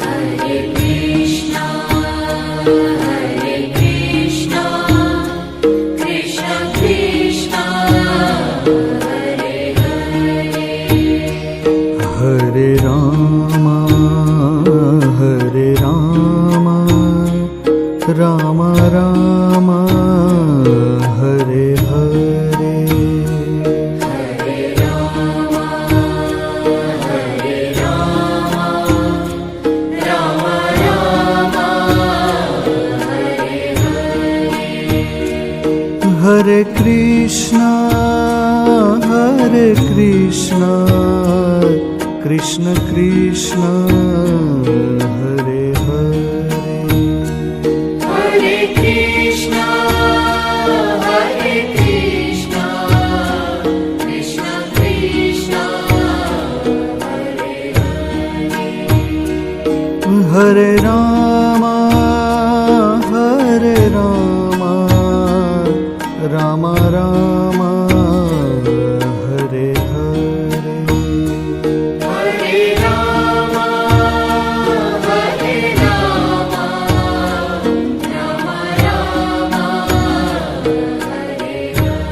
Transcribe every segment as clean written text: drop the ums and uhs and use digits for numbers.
Hare Krishna, Hare Krishna, Krishna Krishna, Hare Hare, Hare Rama, Hare Rama, Rama Rama, Hare Hare. Hare Rama, Hare Rama, Rama Rama, Hare Hare, Hare Krishna, Hare Krishna, Krishna Krishna, Hare Hare. Hare Krishna, Hare Krishna, Krishna Krishna, Hare Hare, Hare Rama, Hare Rama, Rama Rama, Hare Hare. Hare Rama, Hare Rama, Rama Rama, Hare Hare,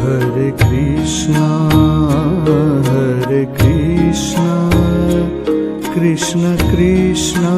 Hare Krishna, Hare Krishna, Krishna Krishna,